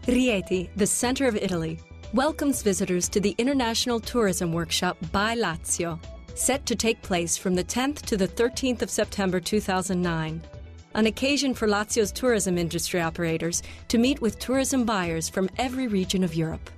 Rieti, the center of Italy, welcomes visitors to the International Tourism Workshop by Lazio, set to take place from the 10th to the 13th of September 2009, an occasion for Lazio's tourism industry operators to meet with tourism buyers from every region of Europe.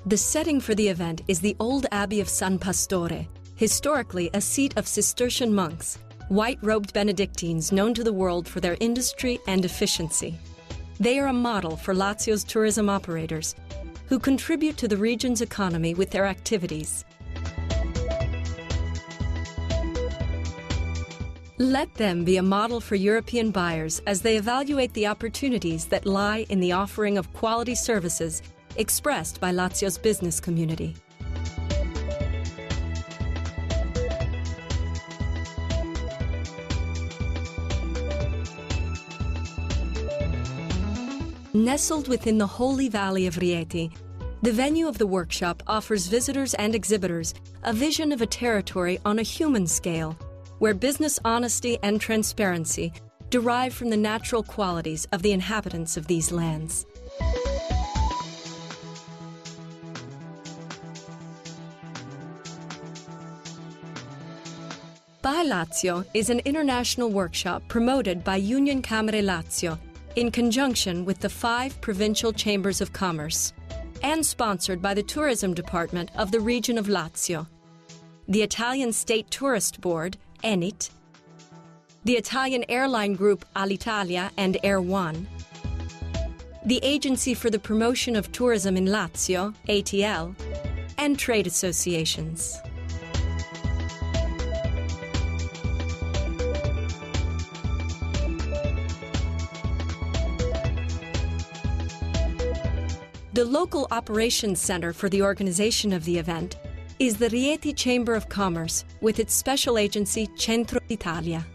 The setting for the event is the old Abbey of San Pastore, historically a seat of Cistercian monks, white-robed Benedictines known to the world for their industry and efficiency. They are a model for Lazio's tourism operators, who contribute to the region's economy with their activities. Let them be a model for European buyers as they evaluate the opportunities that lie in the offering of quality services expressed by Lazio's business community. Nestled within the holy valley of Rieti, the venue of the workshop offers visitors and exhibitors a vision of a territory on a human scale, where business honesty and transparency derive from the natural qualities of the inhabitants of these lands. By Lazio is an international workshop promoted by Union Camere Lazio in conjunction with the 5 provincial chambers of commerce and sponsored by the tourism department of the region of Lazio, the Italian State Tourist Board, ENIT, the Italian airline group Alitalia and Air One, the Agency for the Promotion of Tourism in Lazio, ATL, and trade associations. The local operations center for the organization of the event is the Rieti Chamber of Commerce with its special agency Centro Italia.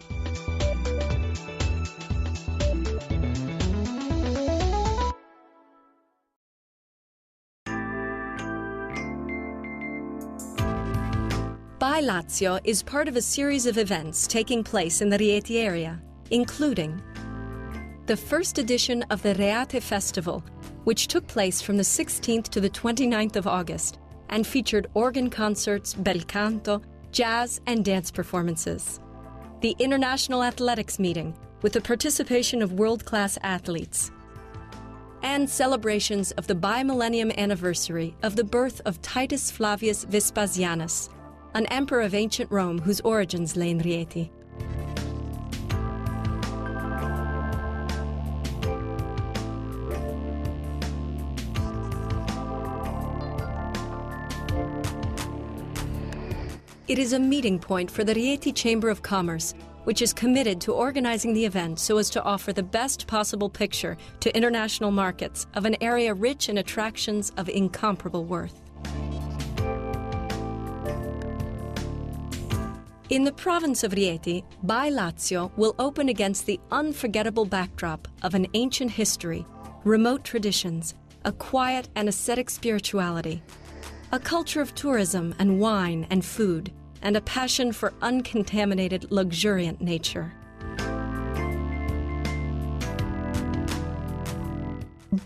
By Lazio is part of a series of events taking place in the Rieti area, including the first edition of the Reate Festival, which took place from the 16th to the 29th of August and featured organ concerts, bel canto, jazz and dance performances. The International Athletics Meeting, with the participation of world-class athletes. And celebrations of the bi-millennium anniversary of the birth of Titus Flavius Vespasianus, an emperor of ancient Rome whose origins lay in Rieti. It is a meeting point for the Rieti Chamber of Commerce, which is committed to organizing the event so as to offer the best possible picture to international markets of an area rich in attractions of incomparable worth. In the province of Rieti, By Lazio will open against the unforgettable backdrop of an ancient history, remote traditions, a quiet and ascetic spirituality, a culture of tourism and wine and food, and a passion for uncontaminated, luxuriant nature.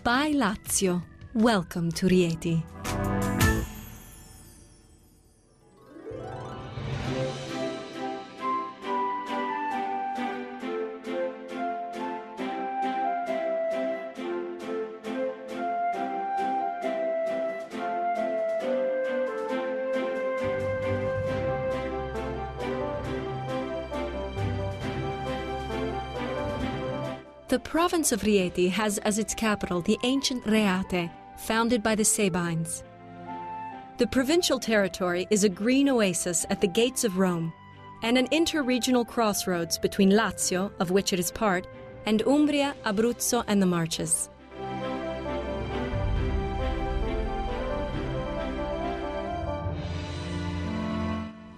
By Lazio, welcome to Rieti. The province of Rieti has as its capital the ancient Reate, founded by the Sabines. The provincial territory is a green oasis at the gates of Rome and an inter-regional crossroads between Lazio, of which it is part, and Umbria, Abruzzo, and the Marches.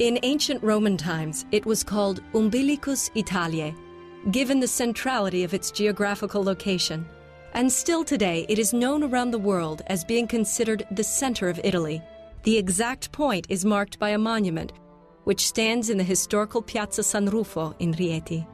In ancient Roman times, it was called Umbilicus Italiae, given the centrality of its geographical location. And still today, it is known around the world as being considered the center of Italy. The exact point is marked by a monument, which stands in the historical Piazza San Rufo in Rieti.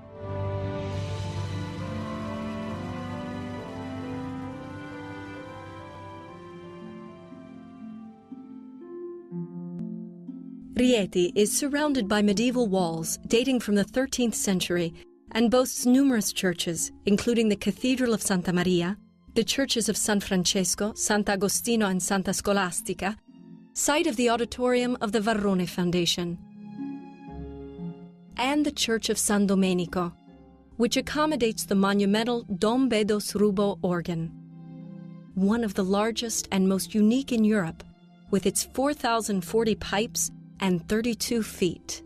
Rieti is surrounded by medieval walls dating from the 13th century and boasts numerous churches, including the Cathedral of Santa Maria, the churches of San Francesco, Sant'Agostino and Santa Scolastica, site of the auditorium of the Varrone Foundation, and the Church of San Domenico, which accommodates the monumental Dom Bedos Rubo organ, one of the largest and most unique in Europe, with its 4,040 pipes and 32 feet.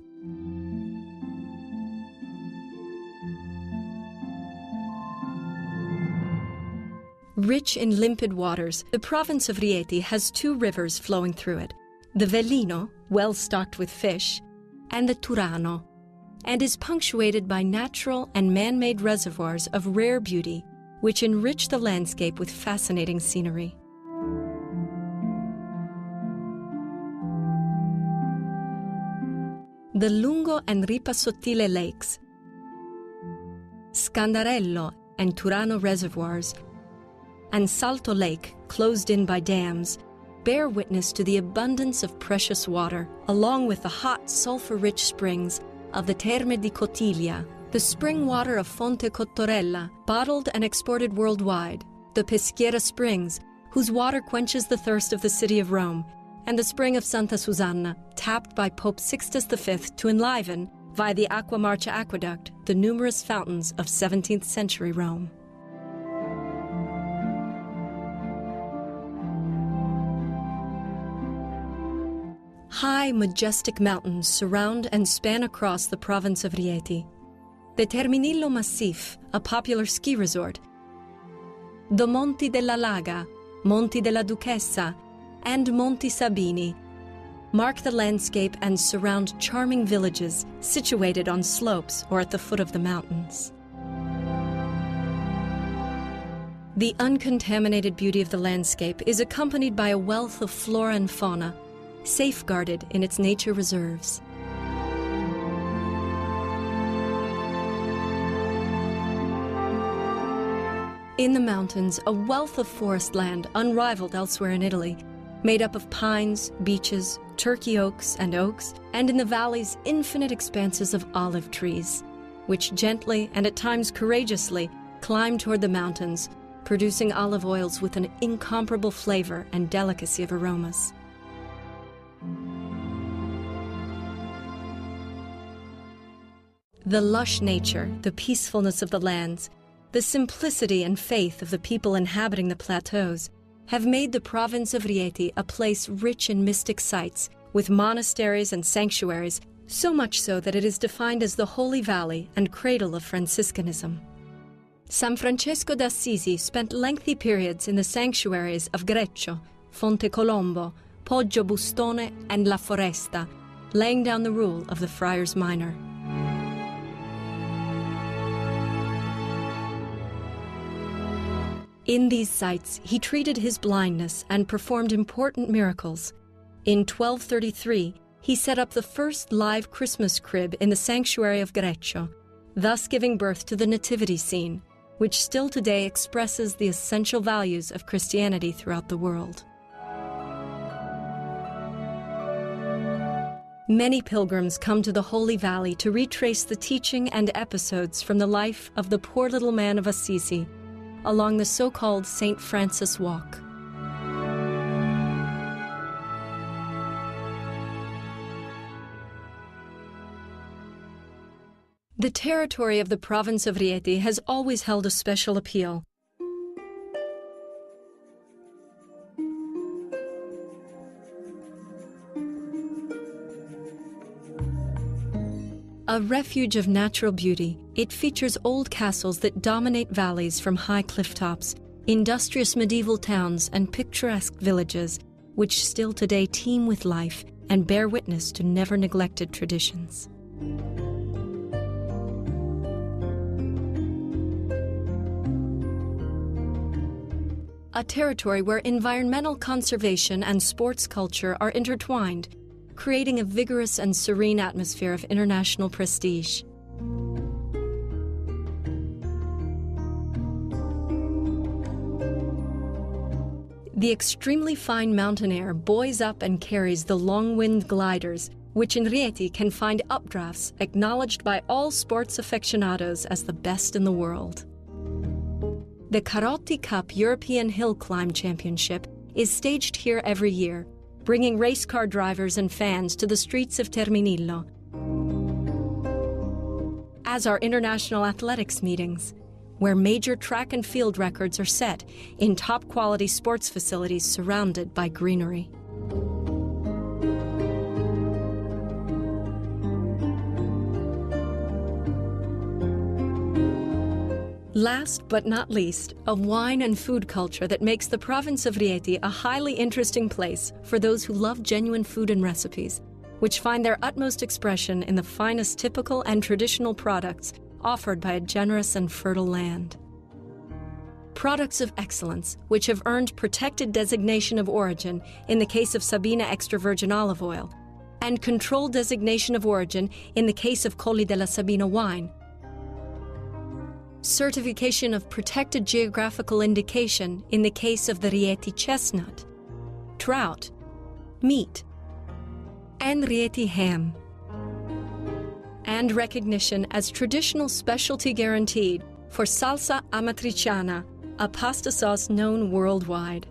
Rich in limpid waters, the province of Rieti has two rivers flowing through it, the Velino, well stocked with fish, and the Turano, and is punctuated by natural and man-made reservoirs of rare beauty, which enrich the landscape with fascinating scenery. The Lungo and Ripa Sottile lakes, Scandarello and Turano reservoirs, and Salto Lake, closed in by dams, bear witness to the abundance of precious water, along with the hot, sulfur-rich springs of the Terme di Cotiglia, the spring water of Fonte Cottorella, bottled and exported worldwide, the Peschiera Springs, whose water quenches the thirst of the city of Rome, and the spring of Santa Susanna, tapped by Pope Sixtus V to enliven, via the Acqua Marcia aqueduct, the numerous fountains of 17th century Rome. High, majestic mountains surround and span across the province of Rieti. The Terminillo Massif, a popular ski resort, the Monti della Laga, Monti della Duchessa, and Monti Sabini mark the landscape and surround charming villages situated on slopes or at the foot of the mountains. The uncontaminated beauty of the landscape is accompanied by a wealth of flora and fauna, safeguarded in its nature reserves. In the mountains, a wealth of forest land unrivaled elsewhere in Italy, made up of pines, beeches, turkey oaks, and in the valleys, infinite expanses of olive trees, which gently and at times courageously climb toward the mountains, producing olive oils with an incomparable flavor and delicacy of aromas. The lush nature, the peacefulness of the lands, the simplicity and faith of the people inhabiting the plateaus have made the province of Rieti a place rich in mystic sites, with monasteries and sanctuaries, so much so that it is defined as the Holy Valley and cradle of Franciscanism. San Francesco d'Assisi spent lengthy periods in the sanctuaries of Greccio, Fonte Colombo, Poggio Bustone, and La Foresta, laying down the rule of the Friars Minor. In these sites, he treated his blindness and performed important miracles. In 1233, he set up the first live Christmas crib in the sanctuary of Greccio, thus giving birth to the nativity scene, which still today expresses the essential values of Christianity throughout the world. Many pilgrims come to the Holy Valley to retrace the teaching and episodes from the life of the poor little man of Assisi, along the so-called St. Francis Walk. The territory of the province of Rieti has always held a special appeal. A refuge of natural beauty, it features old castles that dominate valleys from high cliff tops, industrious medieval towns, and picturesque villages, which still today teem with life and bear witness to never neglected traditions. A territory where environmental conservation and sports culture are intertwined, creating a vigorous and serene atmosphere of international prestige. The extremely fine mountain air buoys up and carries the long-winged gliders, which in Rieti can find updrafts acknowledged by all sports aficionados as the best in the world. The Carotti Cup European Hill Climb Championship is staged here every year, bringing race car drivers and fans to the streets of Terminillo, as are international athletics meetings, where major track and field records are set in top-quality sports facilities surrounded by greenery. Last but not least, a wine and food culture that makes the province of Rieti a highly interesting place for those who love genuine food and recipes, which find their utmost expression in the finest typical and traditional products offered by a generous and fertile land. Products of excellence, which have earned protected designation of origin in the case of Sabina extra virgin olive oil, and controlled designation of origin in the case of Colli della Sabina wine. Certification of protected geographical indication in the case of the Rieti chestnut, trout, meat, and Rieti ham. And recognition as traditional specialty guaranteed for salsa amatriciana, a pasta sauce known worldwide.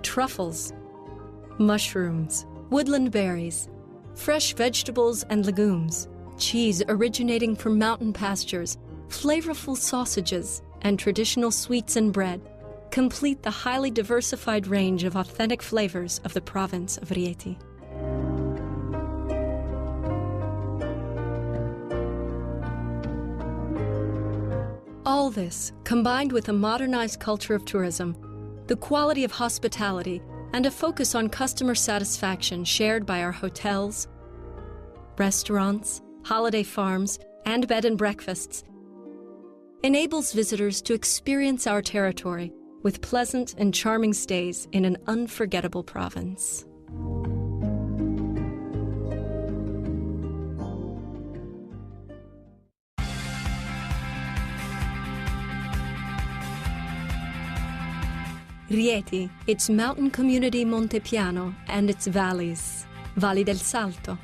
Truffles, mushrooms, woodland berries, fresh vegetables and legumes, cheese originating from mountain pastures, flavorful sausages, and traditional sweets and bread complete the highly diversified range of authentic flavors of the province of Rieti. All this, combined with a modernized culture of tourism, the quality of hospitality, and a focus on customer satisfaction shared by our hotels, restaurants, holiday farms, and bed and breakfasts, enables visitors to experience our territory with pleasant and charming stays in an unforgettable province. Rieti, its mountain community Montepiano and its valleys, Valli del Salto,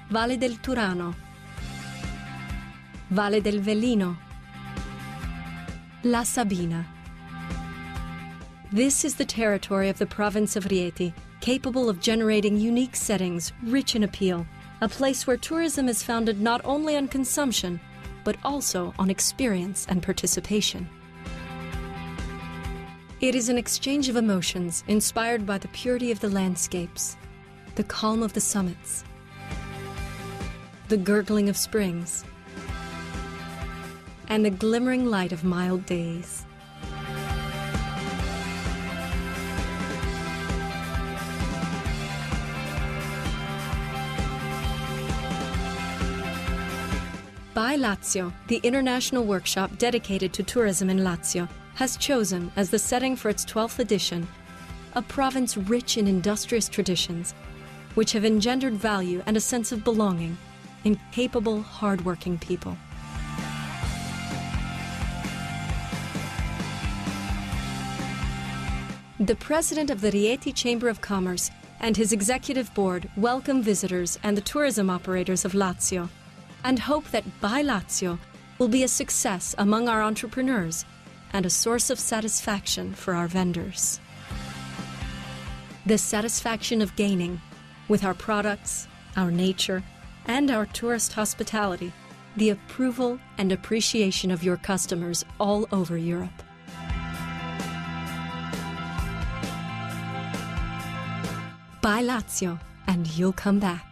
Valle del Turano, Valle del Velino, La Sabina. This is the territory of the province of Rieti, capable of generating unique settings rich in appeal, a place where tourism is founded not only on consumption, but also on experience and participation. It is an exchange of emotions inspired by the purity of the landscapes, the calm of the summits, the gurgling of springs, and the glimmering light of mild days. By Lazio, the international workshop dedicated to tourism in Lazio, has chosen as the setting for its 12th edition a province rich in industrious traditions, which have engendered value and a sense of belonging in capable, hard-working people. The president of the Rieti Chamber of Commerce and his executive board welcome visitors and the tourism operators of Lazio and hope that By Lazio will be a success among our entrepreneurs and a source of satisfaction for our vendors. The satisfaction of gaining, with our products, our nature, and our tourist hospitality, the approval and appreciation of your customers all over Europe. By Lazio, and you'll come back.